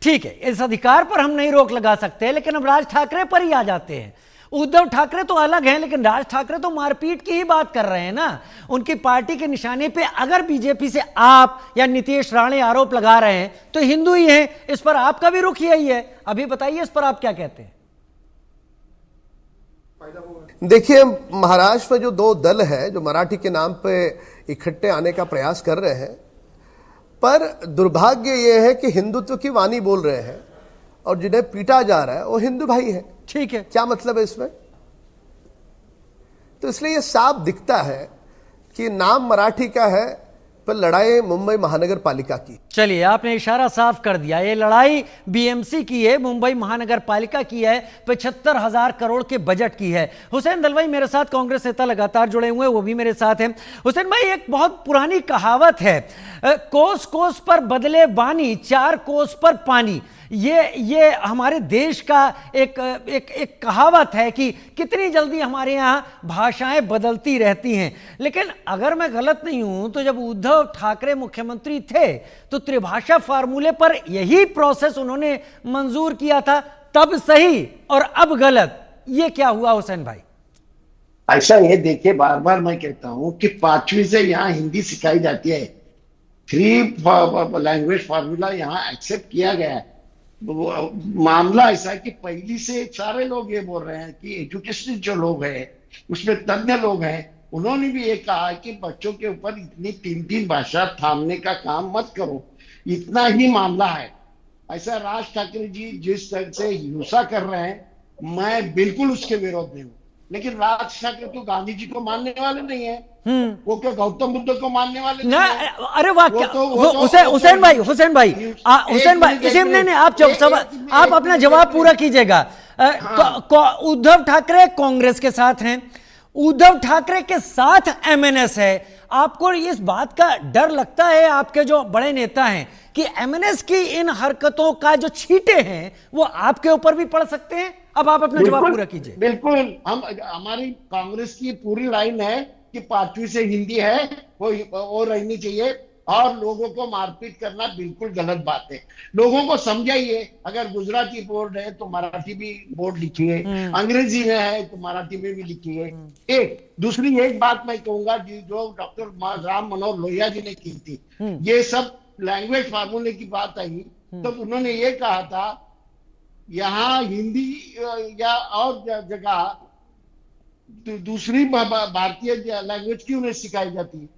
ठीक है, इस अधिकार पर हम नहीं रोक लगा सकते, लेकिन अब राज ठाकरे पर ही आ जाते हैं। उद्धव ठाकरे तो अलग हैं, लेकिन राज ठाकरे तो मारपीट की ही बात कर रहे हैं ना। उनकी पार्टी के निशाने पे अगर बीजेपी से आप या नीतीश राणे आरोप लगा रहे हैं तो हिंदू ही हैं। इस पर आपका भी रुख यही है। अभी बताइए इस पर आप क्या कहते हैं? देखिए, महाराष्ट्र में जो दो दल है जो मराठी के नाम पे इकट्ठे आने का प्रयास कर रहे हैं, पर दुर्भाग्य यह है कि हिंदुत्व की वाणी बोल रहे हैं और जिन्हें पीटा जा रहा है वो हिंदू भाई है। ठीक है, क्या मतलब है इसमें? तो इसलिए यह साफ दिखता है कि नाम मराठी का है पर लड़ाई मुंबई महानगर पालिका की। चलिए, आपने इशारा साफ कर दिया। ये लड़ाई बीएमसी की है, मुंबई महानगर पालिका की है, 75,000 करोड़ के बजट की है। हुसैन दलवाई मेरे साथ, कांग्रेस नेता लगातार जुड़े हुए हैं, वो भी मेरे साथ हैं। हुसैन भाई, एक बहुत पुरानी कहावत है, कोस कोस पर बदले बानी, 4 कोस पर पानी। ये हमारे देश का एक कहावत है कि कितनी जल्दी हमारे यहाँ भाषाएं बदलती रहती हैं। लेकिन अगर मैं गलत नहीं हूं तो जब उद्धव ठाकरे मुख्यमंत्री थे तो त्रिभाषा फार्मूले पर यही प्रोसेस उन्होंने मंजूर किया था, तब सही और अब गलत। ये क्या हुआ हुसैन भाई? ऐसा ये देखिए, बार बार मैं कहता हूं कि 5वीं से यहाँ हिंदी सिखाई जाती है। 3 लैंग्वेज फार्मूला यहाँ एक्सेप्ट किया गया है। मामला ऐसा है कि पहली से सारे लोग ये बोल रहे हैं कि एजुकेशन जो लोग हैं उसमें तज्ञ लोग हैं, उन्होंने भी ये कहा कि बच्चों के ऊपर इतनी 3 भाषा थामने का काम मत करो, इतना ही मामला है। ऐसा राज ठाकरे जी जिस तरह से हिंसा कर रहे हैं, मैं बिल्कुल उसके विरोध में हूँ। लेकिन राज ठाकरे तो गांधी जी को मानने वाले नहीं है, वो क्या गौतम बुद्ध को मानने वाले ना? नहीं है। अरे वाह, हुसैन भाई इसी में नहीं, आप अपना जवाब पूरा कीजिएगा। उद्धव ठाकरे कांग्रेस के साथ हैं, उद्धव ठाकरे के साथ एमएनएस है। आपको इस बात का डर लगता है, आपके जो बड़े नेता हैं, कि एमएनएस की इन हरकतों का जो छींटे हैं वो आपके ऊपर भी पड़ सकते हैं? अब आप अपना जवाब पूरा कीजिए। बिल्कुल, हमारी कांग्रेस की पूरी लाइन है कि 5वीं से हिंदी है वो रहनी चाहिए, और लोगों को मारपीट करना बिल्कुल गलत बात है। लोगों को समझाइए, अगर गुजराती बोर्ड है तो मराठी भी बोर्ड लिखिए, अंग्रेजी में है तो मराठी में भी लिखिए। दूसरी एक बात मैं कहूंगा, जो डॉक्टर राम मनोहर लोहिया जी ने की थी, ये सब लैंग्वेज फार्मूले की बात आई, तो उन्होंने ये कहा था यहाँ हिंदी या और जगह दूसरी भारतीय लैंग्वेज क्यों नहीं सिखाई जाती?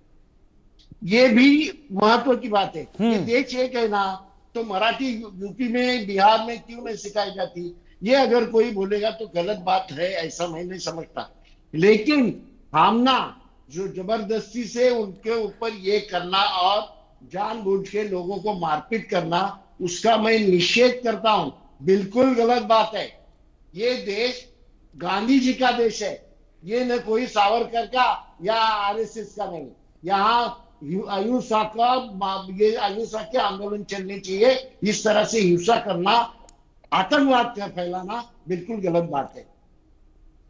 ये भी महत्व की बात है। ये देश एक है ना, तो मराठी यूपी में बिहार में क्यों नहीं सिखाई जाती? ये अगर कोई बोलेगा तो गलत बात है, ऐसा मैं नहीं समझता। लेकिन थामना, जो जबरदस्ती से उनके ऊपर ये करना और जानबूझ के लोगों को मारपीट करना, उसका मैं निषेध करता हूं। बिल्कुल गलत बात है। ये देश गांधी जी का देश है, ये न कोई सावरकर का या आरएसएस का नहीं। यहाँ अहिंसा के आंदोलन चलने चाहिए। इस तरह से हिंसा करना, आतंकवाद का फैलाना बिल्कुल गलत बात है।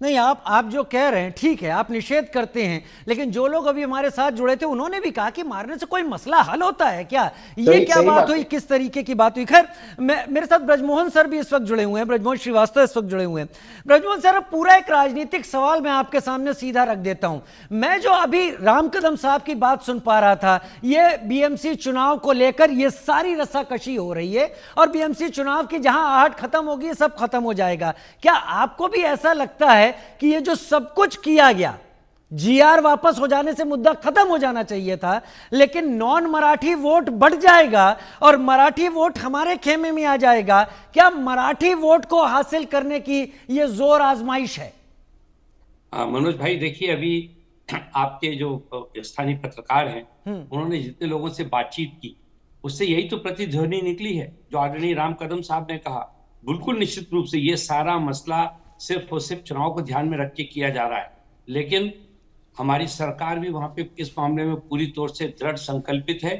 नहीं, आप जो कह रहे हैं ठीक है, आप निषेध करते हैं, लेकिन जो लोग अभी हमारे साथ जुड़े थे उन्होंने भी कहा कि मारने से कोई मसला हल होता है क्या? ये क्या बात हुई, किस तरीके की बात हुई? खैर, मेरे साथ ब्रजमोहन सर भी इस वक्त जुड़े हुए हैं, ब्रजमोहन श्रीवास्तव इस वक्त जुड़े हुए हैं। ब्रजमोहन सर, पूरा एक राजनीतिक सवाल मैं आपके सामने सीधा रख देता हूं। मैं जो अभी राम कदम साहब की बात सुन पा रहा था, ये बीएमसी चुनाव को लेकर ये सारी रस्साकशी हो रही है, और बीएमसी चुनाव की जहां आहट खत्म होगी सब खत्म हो जाएगा। क्या आपको भी ऐसा लगता है कि ये जो सब कुछ किया गया, जीआर वापस हो जाने से मुद्दा खत्म हो जाना चाहिए था, लेकिन नॉन मराठी वोट बढ़ जाएगा और मराठी वोट हमारे खेमे में आ जाएगा? क्या मराठी वोट को हासिल करने की ये जोर आजमाइश है? मनोज भाई, देखिए, अभी आपके जो स्थानीय पत्रकार हैं, उन्होंने जितने लोगों से बातचीत की उससे यही तो प्रतिध्वनि निकली है जो आदरणीय राम कदम साहब ने कहा। बिल्कुल निश्चित रूप से ये सारा मसला सिर्फ और सिर्फ चुनाव को ध्यान में रख के किया जा रहा है, लेकिन हमारी सरकार भी वहां पे इस मामले में पूरी तौर से दृढ़ संकल्पित है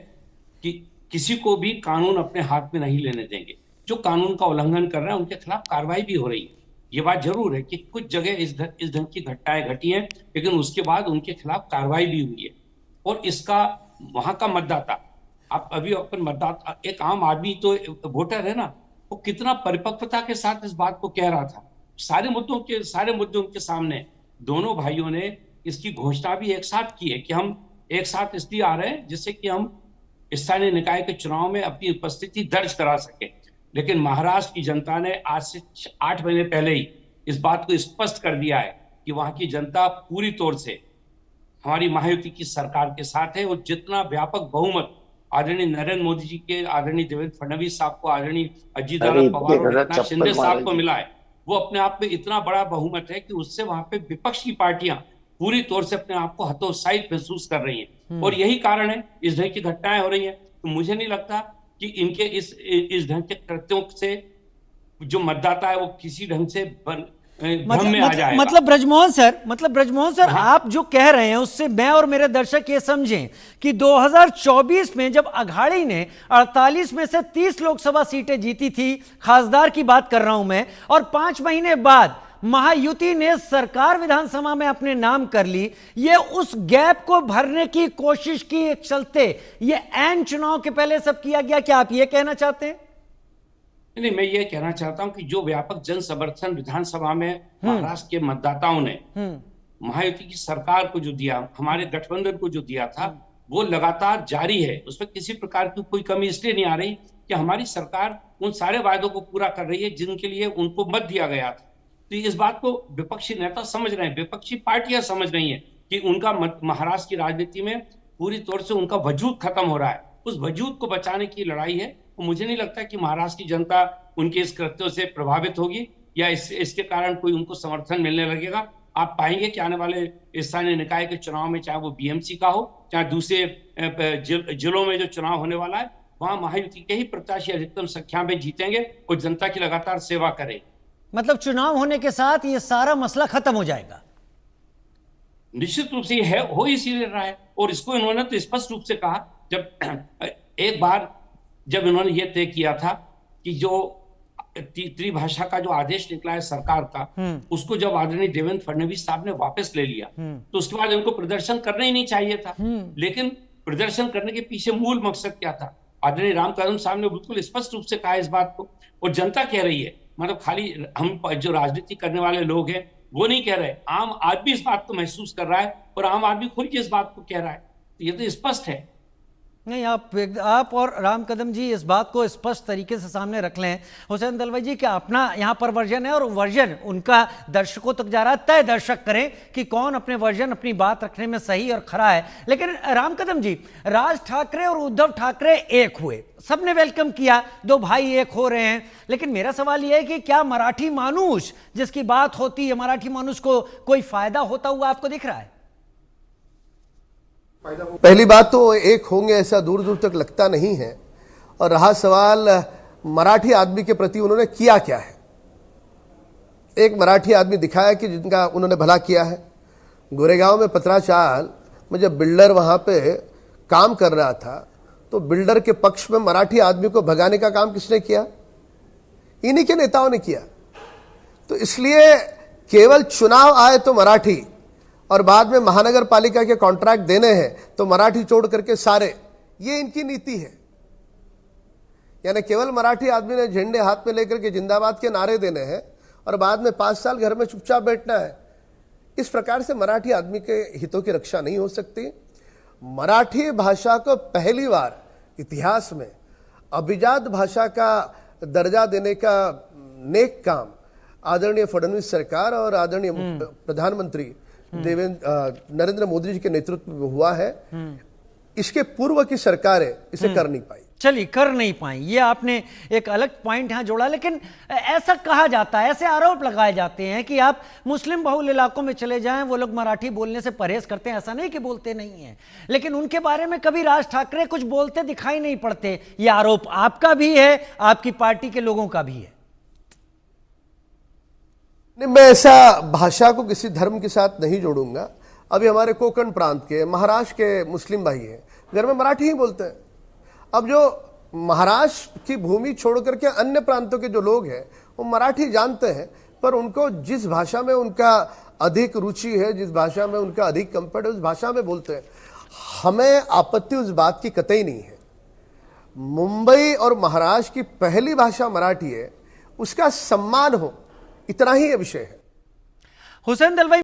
कि किसी को भी कानून अपने हाथ में नहीं लेने देंगे। जो कानून का उल्लंघन कर रहे हैं उनके खिलाफ कार्रवाई भी हो रही है। ये बात जरूर है कि कुछ जगह इस ढंग की घटनाएं घटी हैं, लेकिन उसके बाद उनके खिलाफ कार्रवाई भी हुई है। और इसका वहां का मतदाता, आप अभी अपन मतदाता, एक आम आदमी तो वोटर है ना, वो कितना परिपक्वता के साथ इस बात को कह रहा था। सारे मुद्दे उनके सामने, दोनों भाइयों ने इसकी घोषणा भी एक साथ की है कि हम एक साथ इसलिए आ रहे हैं जिससे कि हम स्थानीय निकाय के चुनाव में अपनी उपस्थिति दर्ज करा सके। लेकिन महाराष्ट्र की जनता ने आज से 8 महीने पहले ही इस बात को स्पष्ट कर दिया है कि वहां की जनता पूरी तौर से हमारी महायुति की सरकार के साथ है। और जितना व्यापक बहुमत आदरणीय नरेंद्र मोदी जी के, आदरणीय देवेंद्र फडणवीस साहब को, आदरणीय अजीत पवार और एकनाथ शिंदे साहब को मिला है, वो अपने आप में इतना बड़ा बहुमत है कि उससे वहां पे विपक्ष की पार्टियां पूरी तौर से अपने आप को हतोत्साहित महसूस कर रही हैं। और यही कारण है इस ढंग की घटनाएं हो रही हैं। तो मुझे नहीं लगता कि इनके इस ढंग के कृत्यों से जो मतदाता है वो किसी ढंग से भ्रम में आ जाएगा। मतलब ब्रजमोहन सर, आप जो कह रहे हैं उससे मैं और मेरे दर्शक ये समझें कि 2024 में जब अघाड़ी ने 48 में से 30 लोकसभा सीटें जीती थी, खासदार की बात कर रहा हूं मैं, और 5 महीने बाद महायुति ने सरकार विधानसभा में अपने नाम कर ली, ये उस गैप को भरने की कोशिश की चलते ये ऐन चुनाव के पहले सब किया गया, क्या आप ये कहना चाहते हैं? नहीं, मैं ये कहना चाहता हूं कि जो व्यापक जन समर्थन विधानसभा में महाराष्ट्र के मतदाताओं ने महायुति की सरकार को जो दिया, हमारे गठबंधन को जो दिया था, वो लगातार जारी है। उसमें किसी प्रकार की कोई कमी इसलिए नहीं आ रही कि हमारी सरकार उन सारे वायदों को पूरा कर रही है जिनके लिए उनको मत दिया गया था। तो इस बात को विपक्षी नेता समझ रहे हैं, विपक्षी पार्टियां समझ रही हैं कि उनका महाराष्ट्र की राजनीति में पूरी तौर से उनका वजूद खत्म हो रहा है। उस वजूद को बचाने की लड़ाई है। मुझे नहीं लगता कि महाराष्ट्र की जनता उनके इस कृत्यों से प्रभावित होगी या इसके कारण कोई उनको समर्थन मिलने लगेगा। आप पाएंगे कि आने वाले स्थानीय निकाय के चुनाव में, चाहे वो बीएमसी का हो, चाहे दूसरे जिलों में जो चुनाव होने वाला है, वहां महायुति के ही प्रत्याशी अधिकतम संख्या में जीतेंगे और जनता की लगातार सेवा करें। मतलब चुनाव होने के साथ ये सारा मसला खत्म हो जाएगा? निश्चित रूप से ये हो इसीलिए रहा है। और इसको इन्होंने तो स्पष्ट रूप से कहा, जब एक बार जब इन्होंने ये तय किया था कि जो त्रिभाषा का जो आदेश निकला है सरकार का, उसको जब आदरणीय देवेंद्र फडणवीस साहब ने वापस ले लिया, तो उसके बाद इनको प्रदर्शन करना ही नहीं चाहिए था। लेकिन प्रदर्शन करने के पीछे मूल मकसद क्या था? आदरणीय राम कदम साहब ने बिल्कुल स्पष्ट रूप से कहा इस बात को, और जनता कह रही है। मतलब खाली हम जो राजनीति करने वाले लोग हैं वो नहीं कह रहे, आम आदमी इस बात को महसूस कर रहा है और आम आदमी खुद इस बात को कह रहा है। तो ये तो स्पष्ट है। नहीं, आप और राम कदम जी इस बात को स्पष्ट तरीके से सामने रख लें। हुसैन दलवाई जी, क्या अपना यहाँ पर वर्जन है और वर्जन उनका दर्शकों तक जा रहा है, तय दर्शक करें कि कौन अपने वर्जन, अपनी बात रखने में सही और खरा है। लेकिन राम कदम जी, राज ठाकरे और उद्धव ठाकरे एक हुए, सबने वेलकम किया, दो भाई एक हो रहे हैं। लेकिन मेरा सवाल यह है कि क्या मराठी मानुष जिसकी बात होती है, मराठी मानुष को कोई फायदा होता हुआ आपको दिख रहा है? पहली बात तो एक होंगे ऐसा दूर दूर तक लगता नहीं है। और रहा सवाल मराठी आदमी के प्रति उन्होंने किया क्या है, एक मराठी आदमी दिखाया कि जिनका उन्होंने भला किया है। गोरेगांव में पत्राचाल में जब बिल्डर वहां पे काम कर रहा था, तो बिल्डर के पक्ष में मराठी आदमी को भगाने का काम किसने किया? इन्हीं के नेताओं ने किया। तो इसलिए केवल चुनाव आए तो मराठी, और बाद में महानगर पालिका के कॉन्ट्रैक्ट देने हैं तो मराठी छोड़ करके सारे, ये इनकी नीति है। यानी केवल मराठी आदमी ने झंडे हाथ में लेकर के जिंदाबाद के नारे देने हैं और बाद में 5 साल घर में चुपचाप बैठना है। इस प्रकार से मराठी आदमी के हितों की रक्षा नहीं हो सकती। मराठी भाषा को पहली बार इतिहास में अभिजात भाषा का दर्जा देने का नेक काम आदरणीय फडणवीस सरकार और आदरणीय प्रधानमंत्री नरेंद्र मोदी जी के नेतृत्व में हुआ है। इसके पूर्व की सरकारें इसे कर नहीं पाई, चलिए कर नहीं पाई। ये आपने एक अलग पॉइंट यहां जोड़ा। लेकिन ऐसा कहा जाता है, ऐसे आरोप लगाए जाते हैं कि आप मुस्लिम बहुल इलाकों में चले जाएं, वो लोग मराठी बोलने से परहेज करते हैं। ऐसा नहीं कि बोलते नहीं हैं, लेकिन उनके बारे में कभी राज ठाकरे कुछ बोलते दिखाई नहीं पड़ते। ये आरोप आपका भी है, आपकी पार्टी के लोगों का भी है। नहीं, मैं ऐसा भाषा को किसी धर्म के साथ नहीं जोड़ूंगा। अभी हमारे कोंकण प्रांत के, महाराष्ट्र के मुस्लिम भाई हैं, घर में मराठी ही बोलते हैं। अब जो महाराष्ट्र की भूमि छोड़ करके अन्य प्रांतों के जो लोग हैं वो मराठी जानते हैं, पर उनको जिस भाषा में उनका अधिक रुचि है, जिस भाषा में उनका अधिक कंफर्ट है, उस भाषा में बोलते हैं। हमें आपत्ति उस बात की कतई नहीं है। मुंबई और महाराष्ट्र की पहली भाषा मराठी है, उसका सम्मान हो, इतना ही ये विषय है। हुसैन दलवाई